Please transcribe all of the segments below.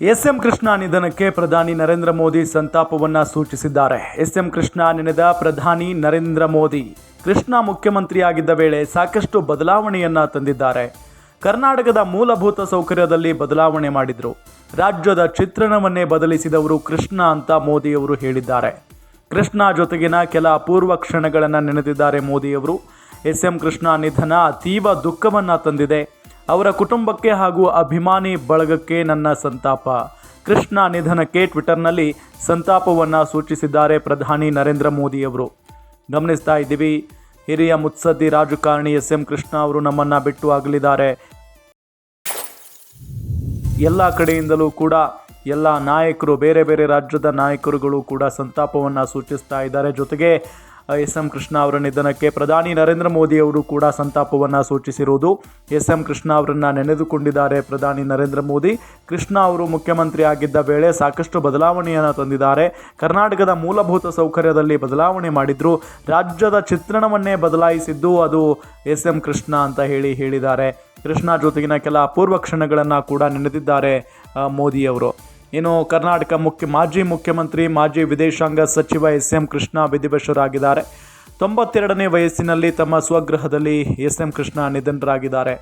SM. Krishna ನಿಧನಕ್ಕೆ ಪ್ರಧಾನಿ ನರೇಂದ್ರ ಮೋದಿ ಸಂತಾಪವನ್ನು ಸೂಚಿಸಿದ್ದಾರೆ. ಎಸ್.ಎಂ. ಕೃಷ್ಣ ನೆನೆದ ಪ್ರಧಾನಿ ನರೇಂದ್ರ ಮೋದಿ ಕೃಷ್ಣ ಮುಖ್ಯಮಂತ್ರಿಯಾಗಿದ್ದ ವೇಳೆ ಸಾಕಷ್ಟು ಬದಲಾವಣೆಯನ್ನು ತಂದಿದ್ದಾರೆ. ಕರ್ನಾಟಕದ ಮೂಲಭೂತ ಸೌಕರ್ಯದಲ್ಲಿ ಬದಲಾವಣೆ ಮಾಡಿದರು. ರಾಜ್ಯದ ಚಿತ್ರಣವನ್ನೇ ಬದಲಿಸಿದವರು ಕೃಷ್ಣ ಅಂತ ಮೋದಿಯವರು ಹೇಳಿದ್ದಾರೆ. ಕೃಷ್ಣ ಜೊತೆಗಿನ ಕೆಲ ಅಪೂರ್ವ ಕ್ಷಣಗಳನ್ನು ನೆನೆದಿದ್ದಾರೆ ಮೋದಿಯವರು. ಎಸ್.ಎಂ. ಕೃಷ್ಣ ನಿಧನ ಅತೀವ ದುಃಖವನ್ನು ತಂದಿದೆ. ಅವರ ಕುಟುಂಬಕ್ಕೆ ಹಾಗೂ ಅಭಿಮಾನಿ ಬಳಗಕ್ಕೆ ನನ್ನ ಸಂತಾಪ. ಕೃಷ್ಣ ನಿಧನಕ್ಕೆ ಟ್ವಿಟರ್ನಲ್ಲಿ ಸಂತಾಪವನ್ನು ಸೂಚಿಸಿದ್ದಾರೆ ಪ್ರಧಾನಿ ನರೇಂದ್ರ ಮೋದಿಯವರು. ಗಮನಿಸ್ತಾ ಇದ್ದೀವಿ, ಹಿರಿಯ ಮುತ್ಸದ್ದಿ ರಾಜಕಾರಣಿ ಎಸ್.ಎಂ. ಕೃಷ್ಣ ಅವರು ನಮ್ಮನ್ನು ಬಿಟ್ಟು ಅಗಲಿದ್ದಾರೆ. ಎಲ್ಲ ಕಡೆಯಿಂದಲೂ ಕೂಡ ಎಲ್ಲ ನಾಯಕರು, ಬೇರೆ ಬೇರೆ ರಾಜ್ಯದ ನಾಯಕರುಗಳು ಕೂಡ ಸಂತಾಪವನ್ನು ಸೂಚಿಸ್ತಾ ಇದ್ದಾರೆ. ಜೊತೆಗೆ ಎಸ್.ಎಂ. ಕೃಷ್ಣ ಅವರ ನಿಧನಕ್ಕೆ ಪ್ರಧಾನಿ ನರೇಂದ್ರ ಮೋದಿ ಅವರು ಕೂಡ ಸಂತಾಪವನ್ನು ಸೂಚಿಸಿರುವುದು. ಎಸ್.ಎಂ. ಕೃಷ್ಣ ಅವರನ್ನು ನೆನೆದುಕೊಂಡಿದ್ದಾರೆ ಪ್ರಧಾನಿ ನರೇಂದ್ರ ಮೋದಿ. ಕೃಷ್ಣ ಅವರು ಮುಖ್ಯಮಂತ್ರಿ ಆಗಿದ್ದ ವೇಳೆ ಸಾಕಷ್ಟು ಬದಲಾವಣೆಯನ್ನು ತಂದಿದ್ದಾರೆ. ಕರ್ನಾಟಕದ ಮೂಲಭೂತ ಸೌಕರ್ಯದಲ್ಲಿ ಬದಲಾವಣೆ ಮಾಡಿದ್ರು. ರಾಜ್ಯದ ಚಿತ್ರಣವನ್ನೇ ಬದಲಾಯಿಸಿದ್ದು ಅದು ಎಸ್.ಎಂ. ಕೃಷ್ಣ ಅಂತ ಹೇಳಿದ್ದಾರೆ. ಕೃಷ್ಣ ಜೊತೆಗಿನ ಕೆಲ ಅಪೂರ್ವ ಕ್ಷಣಗಳನ್ನು ಕೂಡ ನೆನೆದಿದ್ದಾರೆ ಮೋದಿಯವರು. ಇನ್ನು ಕರ್ನಾಟಕ ಮಾಜಿ ಮುಖ್ಯಮಂತ್ರಿ, ಮಾಜಿ ವಿದೇಶಾಂಗ ಸಚಿವ ಎಸ್.ಎಂ. ಕೃಷ್ಣ ವಿಧಿವಶರಾಗಿದ್ದಾರೆ. 92ನೇ ವಯಸ್ಸಿನಲ್ಲಿ ತಮ್ಮ ಸ್ವಗೃಹದಲ್ಲಿ ಎಸ್.ಎಂ. ಕೃಷ್ಣ ನಿಧನರಾಗಿದ್ದಾರೆ.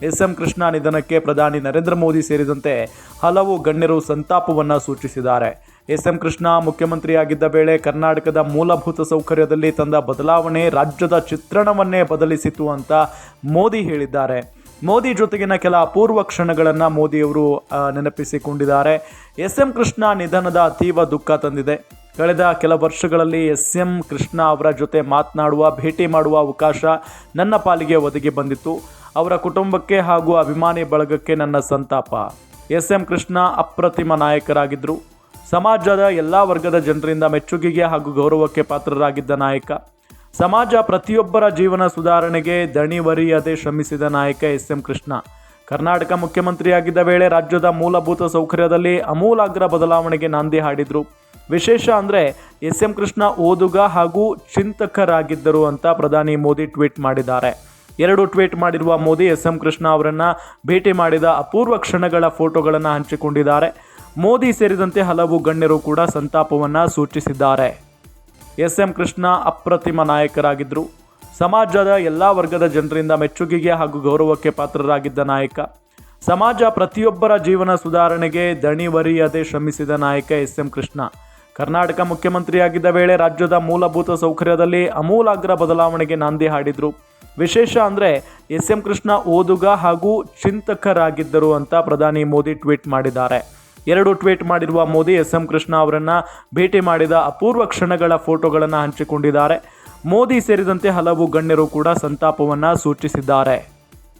ಎಸ್.ಎಂ. ಕೃಷ್ಣ ನಿಧನಕ್ಕೆ ಪ್ರಧಾನಿ ನರೇಂದ್ರ ಮೋದಿ ಸೇರಿದಂತೆ ಹಲವು ಗಣ್ಯರು ಸಂತಾಪವನ್ನು ಸೂಚಿಸಿದ್ದಾರೆ. ಎಸ್.ಎಂ. ಕೃಷ್ಣ ಮುಖ್ಯಮಂತ್ರಿಯಾಗಿದ್ದ ವೇಳೆ ಕರ್ನಾಟಕದ ಮೂಲಭೂತ ಸೌಕರ್ಯದಲ್ಲಿ ತಂದ ಬದಲಾವಣೆ ರಾಜ್ಯದ ಚಿತ್ರಣವನ್ನೇ ಬದಲಿಸಿತು ಅಂತ ಮೋದಿ ಹೇಳಿದ್ದಾರೆ. ಮೋದಿ ಜೊತೆಗಿನ ಕೆಲ ಅಪೂರ್ವ ಕ್ಷಣಗಳನ್ನು ಮೋದಿಯವರು ನೆನಪಿಸಿಕೊಂಡಿದ್ದಾರೆ. ಎಸ್.ಎಂ. ಕೃಷ್ಣ ನಿಧನದ ಅತೀವ ದುಃಖ ತಂದಿದೆ. ಕಳೆದ ಕೆಲ ವರ್ಷಗಳಲ್ಲಿ ಎಸ್.ಎಂ. ಕೃಷ್ಣ ಅವರ ಜೊತೆ ಮಾತನಾಡುವ, ಭೇಟಿ ಮಾಡುವ ಅವಕಾಶ ನನ್ನ ಪಾಲಿಗೆ ಒದಗಿ ಬಂದಿತ್ತು. ಅವರ ಕುಟುಂಬಕ್ಕೆ ಹಾಗೂ ಅಭಿಮಾನಿ ಬಳಗಕ್ಕೆ ನನ್ನ ಸಂತಾಪ. ಎಸ್.ಎಂ. ಕೃಷ್ಣ ಅಪ್ರತಿಮ ನಾಯಕರಾಗಿದ್ದರು. ಸಮಾಜದ ಎಲ್ಲ ವರ್ಗದ ಜನರಿಂದ ಮೆಚ್ಚುಗೆಗೆ ಹಾಗೂ ಗೌರವಕ್ಕೆ ಪಾತ್ರರಾಗಿದ್ದ ನಾಯಕ. ಸಮಾಜ ಪ್ರತಿಯೊಬ್ಬರ ಜೀವನ ಸುಧಾರಣೆಗೆ ದಣಿವರಿಯದೆ ಶ್ರಮಿಸಿದ ನಾಯಕ ಎಸ್.ಎಂ. ಕೃಷ್ಣ. ಕರ್ನಾಟಕ ಮುಖ್ಯಮಂತ್ರಿಯಾಗಿದ್ದ ವೇಳೆ ರಾಜ್ಯದ ಮೂಲಭೂತ ಸೌಕರ್ಯದಲ್ಲಿ ಅಮೂಲಾಗ್ರ ಬದಲಾವಣೆಗೆ ನಾಂದಿ ಹಾಡಿದ್ರು. ವಿಶೇಷ ಅಂದರೆ ಎಸ್.ಎಂ. ಕೃಷ್ಣ ಓದುಗ ಹಾಗೂ ಚಿಂತಕರಾಗಿದ್ದರು ಅಂತ ಪ್ರಧಾನಿ ಮೋದಿ ಟ್ವೀಟ್ ಮಾಡಿದ್ದಾರೆ. 2 ಟ್ವೀಟ್ ಮಾಡಿರುವ ಮೋದಿ ಎಸ್.ಎಂ. ಕೃಷ್ಣ ಅವರನ್ನು ಭೇಟಿ ಮಾಡಿದ ಅಪೂರ್ವ ಕ್ಷಣಗಳ ಫೋಟೋಗಳನ್ನು ಹಂಚಿಕೊಂಡಿದ್ದಾರೆ. ಮೋದಿ ಸೇರಿದಂತೆ ಹಲವು ಗಣ್ಯರು ಕೂಡ ಸಂತಾಪವನ್ನು ಸೂಚಿಸಿದ್ದಾರೆ. ಎಸ್.ಎಂ. ಕೃಷ್ಣ ಅಪ್ರತಿಮ ನಾಯಕರಾಗಿದ್ದರು. ಸಮಾಜದ ಎಲ್ಲ ವರ್ಗದ ಜನರಿಂದ ಮೆಚ್ಚುಗೆಗೆ ಹಾಗೂ ಗೌರವಕ್ಕೆ ಪಾತ್ರರಾಗಿದ್ದ ನಾಯಕ. ಸಮಾಜ ಪ್ರತಿಯೊಬ್ಬರ ಜೀವನ ಸುಧಾರಣೆಗೆ ದಣಿವರಿಯದೆ ಶ್ರಮಿಸಿದ ನಾಯಕ ಎಸ್.ಎಂ. ಕೃಷ್ಣ. ಕರ್ನಾಟಕ ಮುಖ್ಯಮಂತ್ರಿಯಾಗಿದ್ದ ವೇಳೆ ರಾಜ್ಯದ ಮೂಲಭೂತ ಸೌಕರ್ಯದಲ್ಲಿ ಅಮೂಲಾಗ್ರ ಬದಲಾವಣೆಗೆ ನಾಂದಿ ಹಾಡಿದ್ರು. ವಿಶೇಷ ಅಂದರೆ ಎಸ್.ಎಂ. ಕೃಷ್ಣ ಓದುಗ ಹಾಗೂ ಚಿಂತಕರಾಗಿದ್ದರು ಅಂತ ಪ್ರಧಾನಿ ಮೋದಿ ಟ್ವೀಟ್ ಮಾಡಿದ್ದಾರೆ. 2 ಟ್ವೀಟ್ ಮಾಡಿರುವ ಮೋದಿ ಎಸ್.ಎಂ. ಕೃಷ್ಣ ಅವರನ್ನು ಭೇಟಿ ಮಾಡಿದ ಅಪೂರ್ವ ಕ್ಷಣಗಳ ಫೋಟೋಗಳನ್ನು ಹಂಚಿಕೊಂಡಿದ್ದಾರೆ. ಮೋದಿ ಸೇರಿದಂತೆ ಹಲವು ಗಣ್ಯರು ಕೂಡ ಸಂತಾಪವನ್ನು ಸೂಚಿಸಿದ್ದಾರೆ.